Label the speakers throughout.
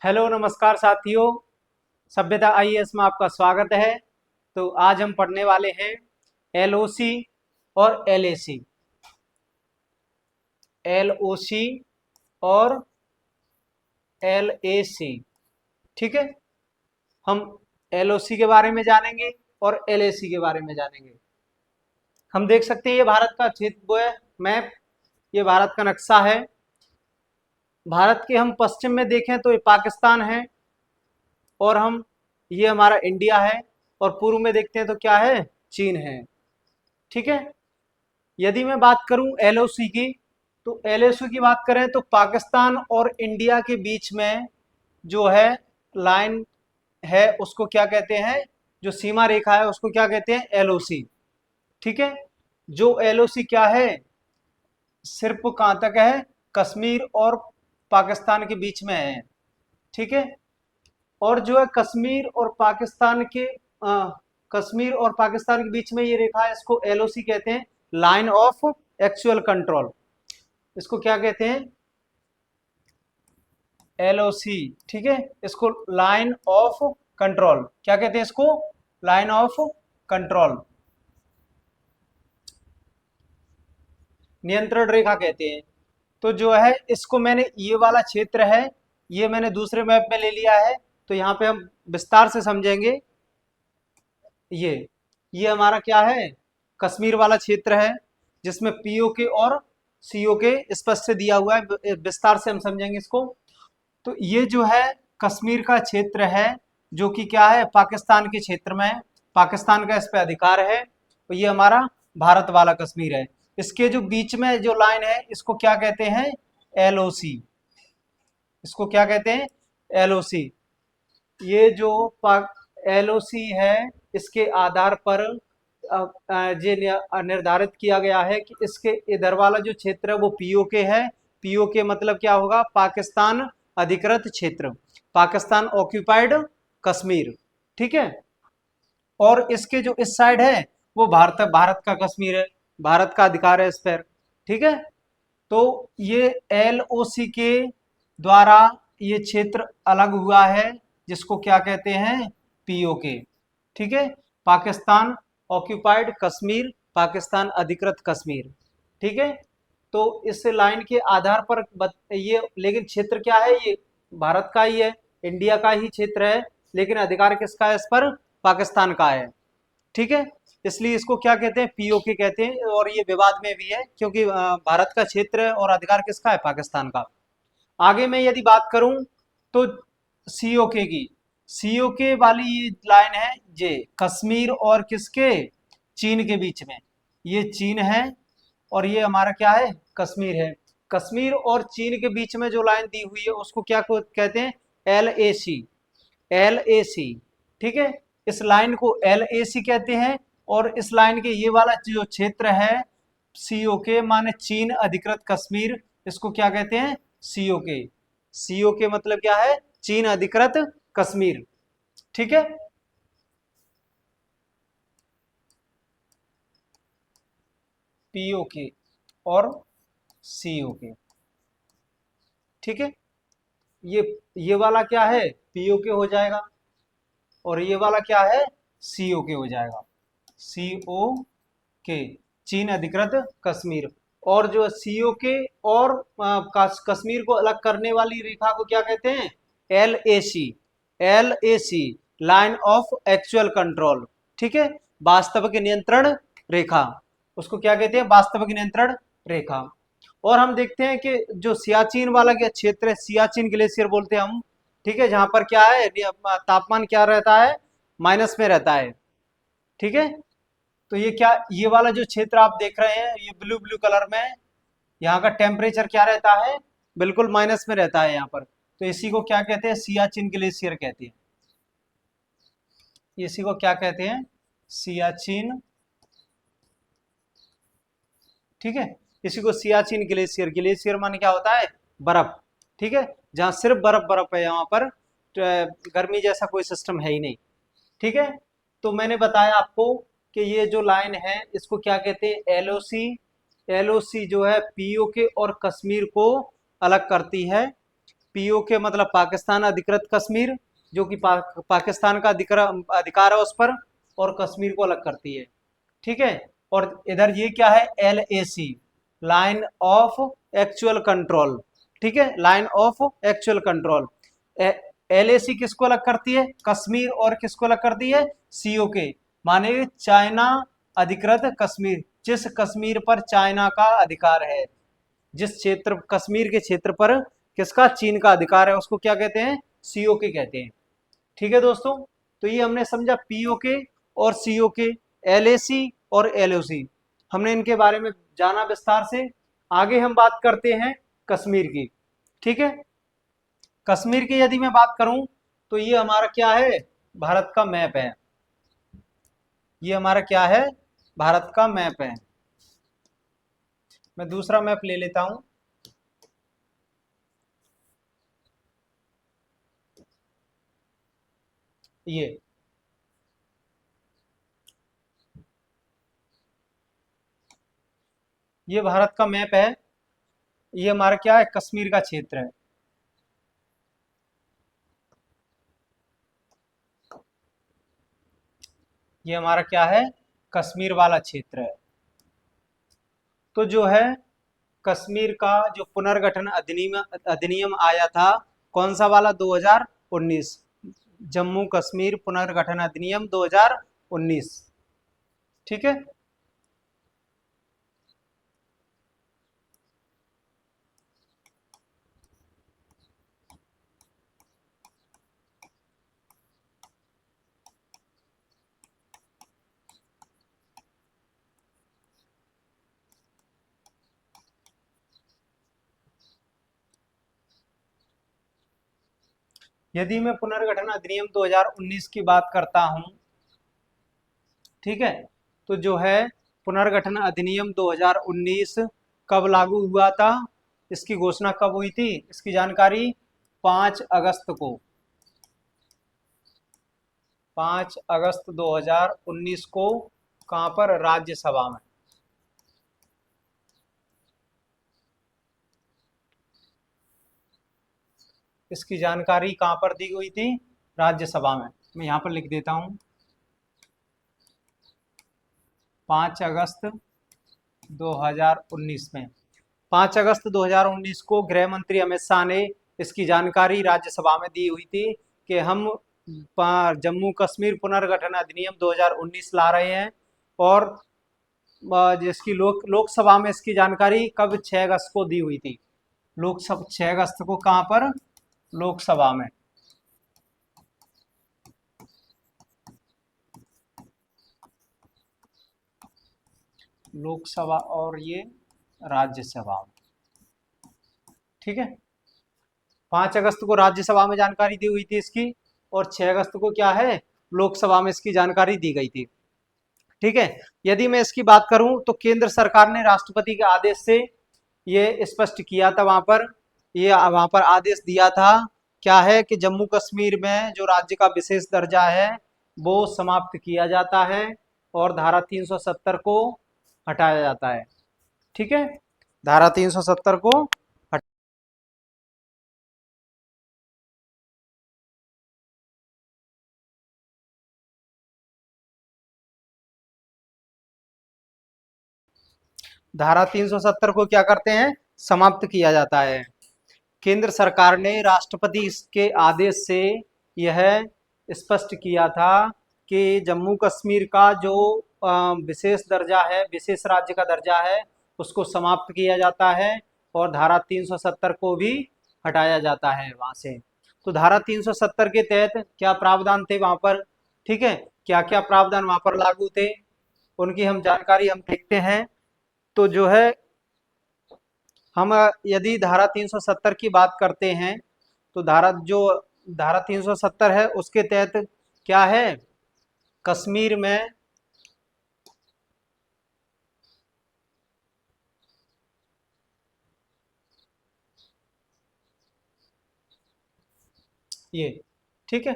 Speaker 1: Hello नमस्कार साथियों। सभ्यता आईएएस में आपका स्वागत है। तो आज हम पढ़ने वाले हैं एलओसी और एलएसी। एलओसी और एलएसी। ठीक है, हम एलओसी के बारे में जानेंगे और एलएसी के बारे में जानेंगे। हम देख सकते हैं ये भारत का क्षेत्र वो है मैप, ये भारत का नक्शा है। भारत के हम पश्चिम में देखें तो ये पाकिस्तान है, और हम ये हमारा इंडिया है, और पूर्व में देखते हैं तो क्या है, चीन है। ठीक है, यदि मैं बात करूं एलओसी की, तो एलओसी की बात करें तो पाकिस्तान और इंडिया के बीच में जो है लाइन है उसको क्या कहते हैं, जो सीमा रेखा है उसको क्या कहते हैं, एलओसी। ठीक है, जो एलओसी क्या है, सिर्फ कहां तक है, कश्मीर और पाकिस्तान के बीच में है। ठीक है, और जो है कश्मीर और पाकिस्तान के बीच में ये रेखा है, इसको एलओसी कहते हैं, लाइन ऑफ एक्चुअल कंट्रोल। इसको क्या कहते हैं, एलओसी। ठीक है, इसको लाइन ऑफ कंट्रोल क्या कहते हैं, इसको लाइन ऑफ कंट्रोल, नियंत्रण रेखा कहते हैं। तो जो है इसको मैंने, ये वाला क्षेत्र है, ये मैंने दूसरे मैप में ले लिया है, तो यहाँ पे हम विस्तार से समझेंगे। ये हमारा क्या है, कश्मीर वाला क्षेत्र है, जिसमें पीओके और सीओके स्पष्ट से दिया हुआ है, विस्तार से हम समझेंगे इसको। तो ये जो है कश्मीर का क्षेत्र है, जो कि क्या है, पाकिस्तान के क्षेत्र में है, पाकिस्तान का इस पे अधिकार है। तो ये हमारा भारत वाला कश्मीर है। इसके जो बीच में जो लाइन है इसको क्या कहते हैं, एलओसी। इसको क्या कहते हैं, एलओसी। ये जो एलओसी है, इसके आधार पर ये निर्धारित किया गया है कि इसके इधर वाला जो क्षेत्र है वो पीओके है। पीओके मतलब क्या होगा, पाकिस्तान अधिकृत क्षेत्र, पाकिस्तान ऑक्यूपाइड कश्मीर। ठीक है, और इसके जो इस साइड है वो भारत भारत का कश्मीर है, भारत का अधिकार है इस पर। ठीक है, तो ये एलओसी के द्वारा ये क्षेत्र अलग हुआ है, जिसको क्या कहते हैं, पीओके। ठीक है, पाकिस्तान ऑक्यूपाइड कश्मीर, पाकिस्तान अधिकृत कश्मीर। ठीक है, तो इस लाइन के आधार पर ये, लेकिन क्षेत्र क्या है, ये भारत का ही है, इंडिया का ही क्षेत्र है, लेकिन अधिकार किसका है इस पर, पाकिस्तान का है। ठीक है, इसलिए इसको क्या कहते हैं, पीओके कहते हैं, और ये विवाद में भी है क्योंकि भारत का क्षेत्र है और अधिकार किसका है, पाकिस्तान का। आगे मैं यदि बात करूं तो सीओके की, सीओके वाली ये लाइन है, ये कश्मीर और किसके, चीन के बीच में, ये चीन है और ये हमारा क्या है, कश्मीर है। कश्मीर और चीन के बीच में जो लाइन दी हुई है उसको क्या कहते हैं, L A C. L A सी। ठीक है, इस लाइन को एल ए सी कहते हैं, और इस लाइन के ये वाला जो क्षेत्र है, सीओके माने चीन अधिकृत कश्मीर, इसको क्या कहते हैं, सीओके। सीओके मतलब क्या है, चीन अधिकृत कश्मीर। ठीक है, पीओके और सीओके। ठीक है, ये ये वाला क्या है, पीओके हो जाएगा, और ये वाला क्या है, सीओके हो जाएगा। सीओ के, चीन अधिकृत कश्मीर। और जो सीओके और कश्मीर को अलग करने वाली रेखा को क्या कहते हैं, L A C. L A C, line of actual control. ठीक है, वास्तविक नियंत्रण रेखा, उसको क्या कहते हैं, वास्तविक नियंत्रण रेखा। और हम देखते हैं कि जो सियाचिन वाला क्या क्षेत्र है, सियाचिन ग्लेशियर बोलते हैं हम। ठीक है, जहां पर क्या है, तापमान क्या रहता है, माइनस में रहता है। ठीक है, तो ये क्या, ये वाला जो क्षेत्र आप देख रहे हैं ये ब्लू ब्लू कलर में, यहाँ का टेम्परेचर क्या रहता है, बिल्कुल माइनस में रहता है यहाँ पर। तो इसी को क्या कहते हैं, सियाचिन ग्लेशियर कहते हैं। इसी को क्या कहते हैं, सियाचिन। ठीक है, इसी को सियाचिन ग्लेशियर, ग्लेशियर माने क्या होता है, बर्फ। ठीक है, जहाँ सिर्फ बर्फ बर्फ है, यहाँ पर गर्मी जैसा कोई सिस्टम है ही नहीं। ठीक है, तो मैंने बताया आपको कि ये जो लाइन है इसको क्या कहते हैं, एलओसी। एलओसी जो है पीओके और कश्मीर को अलग करती है। पीओके मतलब पाकिस्तान अधिकृत कश्मीर, जो कि पाकिस्तान का अधिकार है उस पर, और कश्मीर को अलग करती है। ठीक है। और इधर ये क्या है, LAC, line of actual control. ठीक है, line of actual control. LAC किसको अलग करती है, कश्मीर, और किसको अलग करती है, COK, माने चाइना अधिकृत कश्मीर, जिस कश्मीर पर चाइना का अधिकार है, जिस क्षेत्र कश्मीर के क्षेत्र पर किसका, चीन का अधिकार है, उसको क्या कहते हैं, COK कहते हैं। ठीक है दोस्तों, तो ये हमने समझा POK और COK, LAC और LOC, हमने इनके बारे में जाना विस्तार से। आगे हम बात करते हैं कश्मीर की। ठीक है, कश्मीर की यदि मैं बात करूं तो ये हमारा क्या है, भारत का मैप है। ये हमारा क्या है, भारत का मैप है। मैं दूसरा मैप ले लेता हूं। ये भारत का मैप है। ये हमारा क्या है, कश्मीर का क्षेत्र है। ये हमारा क्या है, कश्मीर वाला क्षेत्र है। तो जो है कश्मीर का जो पुनर्गठन अधिनियम अधिनियम आया था, कौन सा वाला, 2019, जम्मू कश्मीर पुनर्गठन अधिनियम 2019। ठीक है। यदि मैं पुनर्गठन अधिनियम 2019 की बात करता हूं, ठीक है, तो जो है पुनर्गठन अधिनियम 2019 कब लागू हुआ था, इसकी घोषणा कब हुई थी, इसकी जानकारी 5 अगस्त को, 5 अगस्त 2019 को, कहां पर, राज्यसभा में। इसकी जानकारी कहां पर दी गई थी, राज्यसभा में। मैं यहां पर लिख देता हूं, 5 अगस्त 2019 में, 5 अगस्त 2019 को गृह मंत्री अमित शाह ने इसकी जानकारी राज्यसभा में दी हुई थी कि हम जम्मू कश्मीर पुनर्गठन अधिनियम 2019 ला रहे हैं। और जिसकी लोकसभा में इसकी जानकारी कब, 6 अगस्त को दी हुई थी। लोकसभा 6 अगस्त को, कहां पर, लोकसभा में। लोकसभा और ये राज्यसभा में। ठीक है, 5 अगस्त को राज्यसभा में जानकारी दी हुई थी इसकी, और 6 अगस्त को क्या है, लोकसभा में इसकी जानकारी दी गई थी। ठीक है। यदि मैं इसकी बात करूं तो केंद्र सरकार ने राष्ट्रपति के आदेश से ये स्पष्ट किया था, वहां पर आदेश दिया था, क्या है कि जम्मू कश्मीर में जो राज्य का विशेष दर्जा है वो समाप्त किया जाता है, और धारा 370 को हटाया जाता है। ठीक है, धारा 370 को धारा 370 को क्या करते हैं, समाप्त किया जाता है। केंद्र सरकार ने राष्ट्रपति के आदेश से यह स्पष्ट किया था कि जम्मू कश्मीर का जो विशेष दर्जा है, विशेष राज्य का दर्जा है, उसको समाप्त किया जाता है, और धारा 370 को भी हटाया जाता है वहां से। तो धारा 370 के तहत क्या प्रावधान थे वहां पर, ठीक है, क्या क्या प्रावधान वहां पर लागू थे, उनकी हम जानकारी हम देखते हैं। तो जो है हम यदि धारा 370 की बात करते हैं, तो धारा 370 है उसके तहत क्या है, कश्मीर में ये, ठीक है,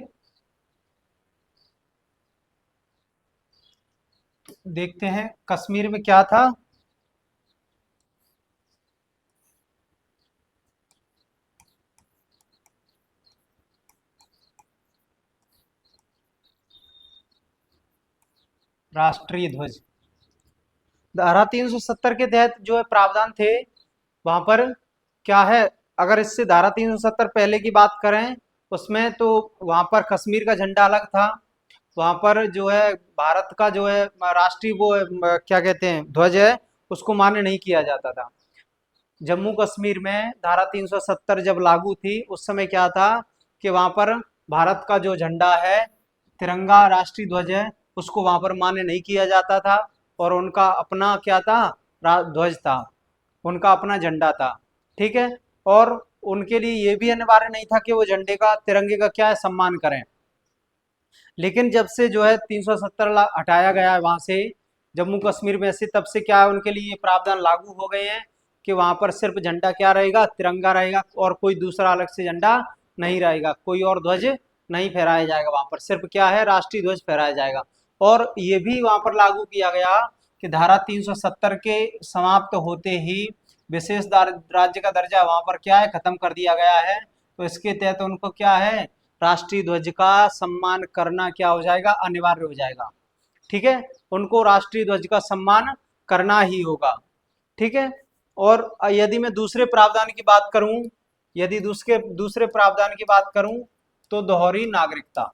Speaker 1: देखते हैं कश्मीर में क्या था। राष्ट्रीय ध्वज। धारा 370 के तहत जो है प्रावधान थे वहां पर क्या है, अगर इससे धारा 370 पहले की बात करें उसमें तो वहां पर कश्मीर का झंडा अलग था। वहां पर जो है भारत का जो है राष्ट्रीय वो क्या कहते हैं ध्वज है, उसको मान्य नहीं किया जाता था। जम्मू कश्मीर में धारा 370 जब लागू थी उस समय क्या था कि वहां पर भारत का जो झंडा है, तिरंगा राष्ट्रीय ध्वज है, उसको वहां पर मान्य नहीं किया जाता था। और उनका अपना क्या था, ध्वज था, उनका अपना झंडा था। ठीक है। और उनके लिए ये भी अनिवार्य नहीं था कि वो झंडे का तिरंगे का क्या है सम्मान करें। लेकिन जब से जो है 370 हटाया गया है वहां से जम्मू कश्मीर में से, तब से क्या है उनके लिए ये प्रावधान लागू हो गए हैं कि वहां पर सिर्फ झंडा क्या रहेगा, तिरंगा रहेगा, और कोई दूसरा अलग से झंडा नहीं रहेगा, कोई और ध्वज नहीं फहराया जाएगा। वहां पर सिर्फ क्या है राष्ट्रीय ध्वज फहराया जाएगा। और ये भी वहां पर लागू किया गया कि धारा 370 के समाप्त होते ही विशेष राज्य का दर्जा वहां पर क्या है खत्म कर दिया गया है। तो इसके तहत उनको क्या है राष्ट्रीय ध्वज का सम्मान करना क्या हो जाएगा, अनिवार्य हो जाएगा। ठीक है। उनको राष्ट्रीय ध्वज का सम्मान करना ही होगा। ठीक है। और यदि मैं दूसरे प्रावधान की बात करूं, यदि दूसरे दूसरे प्रावधान की बात करूं तो दोहरी नागरिकता।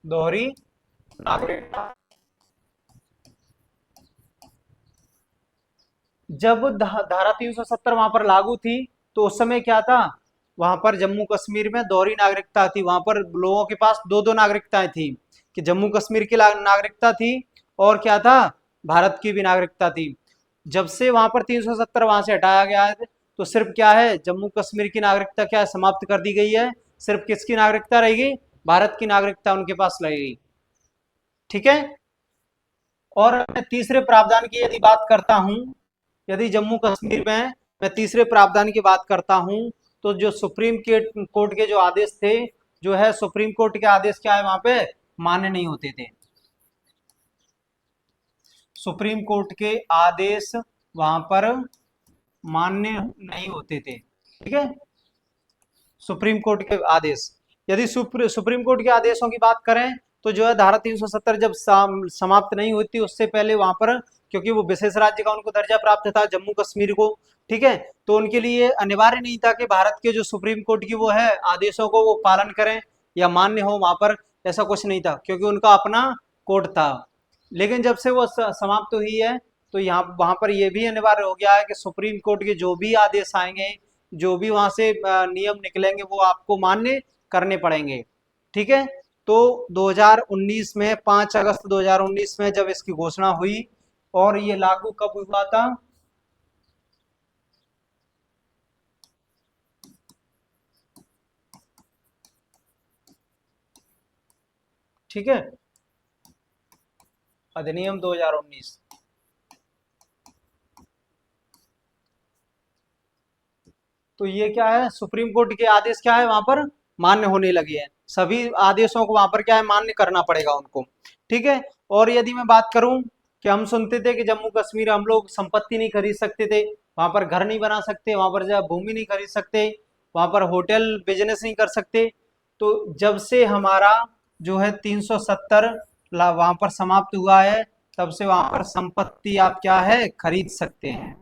Speaker 1: दोहरी नागरिकता जब धारा 370 वहां पर लागू थी तो उस समय क्या था, वहां पर जम्मू कश्मीर में दोहरी नागरिकता थी। वहां पर लोगों के पास दो दो नागरिकताएं थी, कि जम्मू कश्मीर की नागरिकता थी और क्या था भारत की भी नागरिकता थी। जब से वहां पर 370 वहां से हटाया गया है तो सिर्फ क्या है जम्मू कश्मीर की नागरिकता क्या है समाप्त कर दी गई है। सिर्फ किसकी नागरिकता रहेगी, भारत की नागरिकता उनके पास रहेगी। ठीक है। और मैं तीसरे प्रावधान की यदि बात करता हूं, यदि जम्मू कश्मीर में मैं तीसरे प्रावधान की बात करता हूं तो जो सुप्रीम कोर्ट के जो आदेश थे, जो है सुप्रीम कोर्ट के आदेश क्या है वहां पे मान्य नहीं होते थे। सुप्रीम कोर्ट के आदेश वहां पर मान्य नहीं होते थे। ठीक है। सुप्रीम कोर्ट के आदेश, यदि सुप्रीम कोर्ट के आदेशों की बात करें तो जो है धारा 370 जब समाप्त नहीं हुई थी उससे पहले वहां पर, क्योंकि वो विशेष राज्य का उनको दर्जा प्राप्त था जम्मू कश्मीर को। ठीक है। तो उनके लिए अनिवार्य नहीं था कि भारत के जो सुप्रीम कोर्ट की वो है आदेशों को वो पालन करें या मान्य हो वहां पर, ऐसा कुछ नहीं था क्योंकि उनका अपना कोर्ट था। लेकिन जब से वो समाप्त हुई है तो यहाँ वहां पर यह भी अनिवार्य हो गया है कि सुप्रीम कोर्ट के जो भी आदेश आएंगे, जो भी वहां से नियम निकलेंगे वो आपको मान्य करने पड़ेंगे। ठीक है। तो 2019 में 5 अगस्त 2019 में जब इसकी घोषणा हुई, और ये लागू कब हुआ था, ठीक है, अधिनियम 2019। तो ये क्या है सुप्रीम कोर्ट के आदेश क्या है वहां पर मान्य होने लगे हैं, सभी आदेशों को वहां पर क्या है मान्य करना पड़ेगा उनको। ठीक है। और यदि मैं बात करूं कि हम सुनते थे कि जम्मू कश्मीर हम लोग संपत्ति नहीं खरीद सकते थे, वहां पर घर नहीं बना सकते, वहां पर जो भूमि नहीं खरीद सकते, वहां पर होटल बिजनेस नहीं कर सकते। तो जब से हमारा जो है 370 वहां पर समाप्त हुआ है, तब से वहां पर संपत्ति आप क्या है खरीद सकते हैं।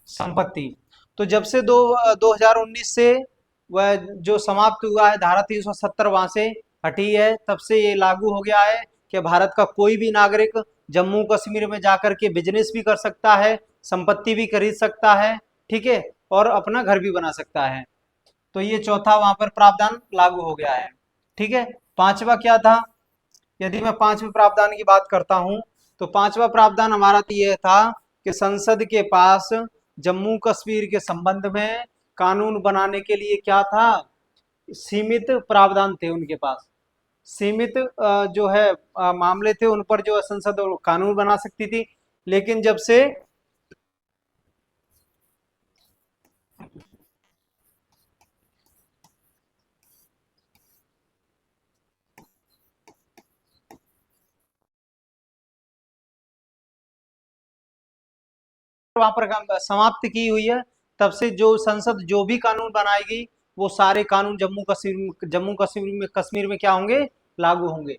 Speaker 1: संपत्ति, तो जब से 2019 से वह जो समाप्त हुआ है धारा 370 वहां से हटी है, तब से ये लागू हो गया है कि भारत का कोई भी नागरिक जम्मू कश्मीर में जाकर के बिजनेस भी कर सकता है, संपत्ति भी खरीद सकता है। ठीक है। और अपना घर भी बना सकता है। तो ये चौथा वहां पर प्रावधान लागू हो गया है। ठीक है। पांचवा क्या था, यदि मैं पांचवें प्रावधान की बात करता हूं तो पांचवा प्रावधान हमारा तो यह था कि संसद के पास जम्मू कश्मीर के संबंध में कानून बनाने के लिए क्या था, सीमित प्रावधान थे उनके पास। सीमित जो है मामले थे उन पर जो है संसद कानून बना सकती थी। लेकिन जब से वहां पर समाप्त की हुई है, तब से जो संसद जो भी कानून बनाएगी वो सारे कानून जम्मू कश्मीर में क्या होंगे, लागू होंगे।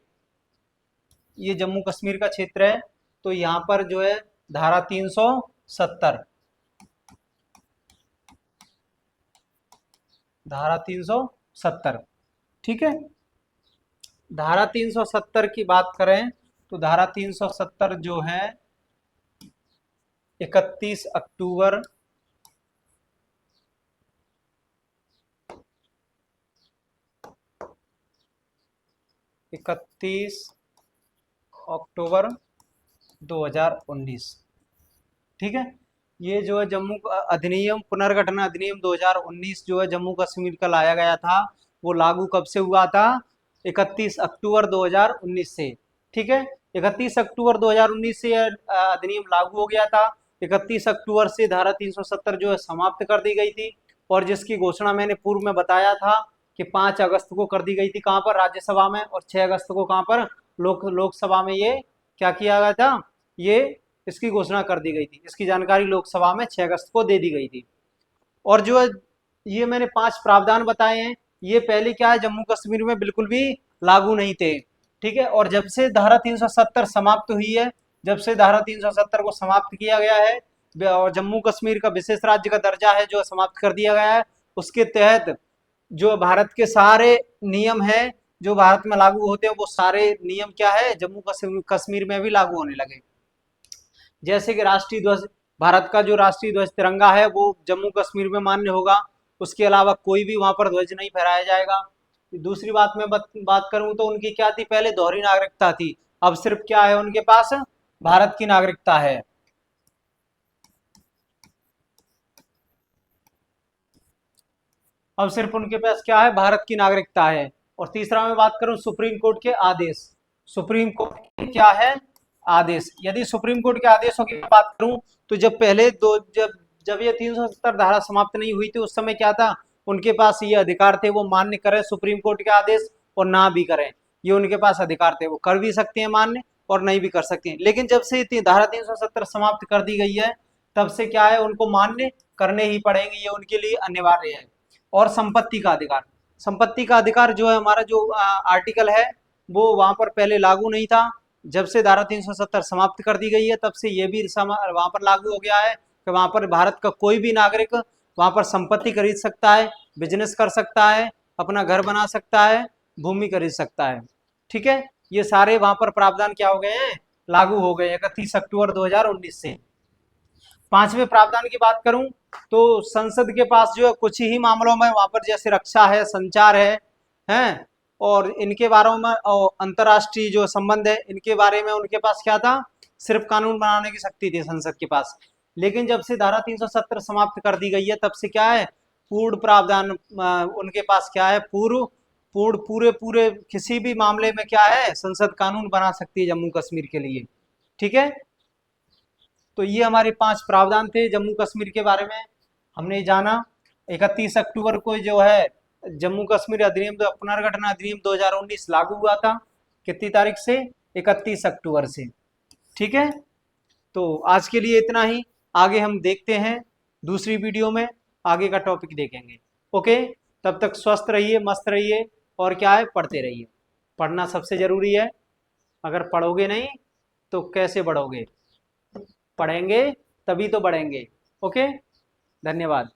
Speaker 1: ये जम्मू कश्मीर का क्षेत्र है, तो यहाँ पर जो है धारा 370, धारा 370, ठीक है। धारा 370 की बात करें तो धारा 370 जो है 31 अक्टूबर 2019, ठीक है। ये जो है जम्मू अधिनियम, पुनर्गठन अधिनियम 2019 जो है जम्मू कश्मीर का लाया गया था, वो लागू कब से हुआ था, 31 अक्टूबर 2019 से, ठीक है। 31 अक्टूबर 2019 से अधिनियम लागू हो गया था। 31 अक्टूबर से धारा 370 जो है समाप्त कर दी गई थी, और जिसकी घोषणा मैंने पूर्व में बताया था कि 5 अगस्त को कर दी गई थी, कहाँ पर, राज्यसभा में, और 6 अगस्त को कहाँ पर, लोकसभा में ये क्या किया गया था, ये इसकी घोषणा कर दी गई थी। इसकी जानकारी लोकसभा में 6 अगस्त को दे दी गई थी। और जो है ये मैंने 5 प्रावधान बताए हैं, ये पहले क्या है, जम्मू कश्मीर में बिल्कुल भी लागू नहीं थे, ठीक है। और जब से धारा 370 समाप्त हुई है, जब से धारा 370 को समाप्त किया गया है और जम्मू कश्मीर का विशेष राज्य का दर्जा है जो समाप्त कर दिया गया है, उसके तहत जो भारत के सारे नियम हैं जो भारत में लागू होते हैं, वो सारे नियम क्या है, जम्मू कश्मीर में भी लागू होने लगे। जैसे कि राष्ट्रीय ध्वज, भारत का जो राष्ट्रीय ध्वज तिरंगा है वो जम्मू कश्मीर में मान्य होगा, उसके अलावा कोई भी वहां पर ध्वज नहीं फहराया जाएगा। दूसरी बात मैं बात करूं तो उनकी क्या थी, पहले दोहरी नागरिकता थी, अब सिर्फ क्या है उनके पास, भारत की नागरिकता है। अब सिर्फ उनके पास क्या है, भारत की नागरिकता है। और तीसरा मैं बात करूं सुप्रीम कोर्ट के आदेश, सुप्रीम कोर्ट के क्या है, आदेश। यदि सुप्रीम कोर्ट के आदेशों की बात करूं तो जब पहले दो जब जब ये 370 धारा समाप्त नहीं हुई थी, उस समय क्या था, उनके पास ये अधिकार थे, वो मान्य करें सुप्रीम कोर्ट के आदेश और ना भी करें, ये उनके पास अधिकार थे, वो कर भी सकते हैं मान्य और नहीं भी कर सकते हैं। लेकिन जब से धारा 370 समाप्त कर दी गई है, तब से क्या है, उनको मान्य करने ही पड़ेंगे, ये उनके लिए अनिवार्य है। और संपत्ति का अधिकार, संपत्ति का अधिकार जो है हमारा जो आर्टिकल है, वो वहां पर पहले लागू नहीं था। जब से धारा 370 समाप्त कर दी गई है, तब से ये भी वहां पर लागू हो गया है कि वहां पर भारत का कोई भी नागरिक वहां पर संपत्ति खरीद सकता है, बिजनेस कर सकता है, अपना घर बना सकता है, भूमि खरीद सकता है, ठीक है। ये सारे वहां पर प्रावधान क्या हो गए हैं, लागू हो गए 31 अक्टूबर 2019 से। पांचवें प्रावधान की बात करूं तो संसद के पास जो है कुछ ही मामलों में वहां पर, जैसे रक्षा है, संचार है, हैं, और इनके बारे में, और अंतर्राष्ट्रीय जो संबंध है इनके बारे में उनके पास क्या था, सिर्फ कानून बनाने की शक्ति थी संसद के पास। लेकिन जब से धारा 370 समाप्त कर दी गई है, तब से क्या है, पूर्ण प्रावधान उनके पास क्या है, पूर्व पूर्ण पूरे पूरे किसी भी मामले में क्या है, संसद कानून बना सकती है जम्मू कश्मीर के लिए, ठीक है। तो ये हमारे 5 प्रावधान थे जम्मू कश्मीर के बारे में, हमने जाना। 31 अक्टूबर को जो है जम्मू कश्मीर अधिनियम, पुनर्गठन अधिनियम 2019 लागू हुआ था, कितनी तारीख से, 31 अक्टूबर से, ठीक है। तो आज के लिए इतना ही, आगे हम देखते हैं दूसरी वीडियो में, आगे का टॉपिक देखेंगे। ओके, तब तक स्वस्थ रहिए, मस्त रहिए, और क्या है, पढ़ते रहिए। पढ़ना सबसे जरूरी है, अगर पढ़ोगे नहीं तो कैसे बढ़ोगे, पढ़ेंगे तभी तो बढ़ेंगे। ओके, धन्यवाद।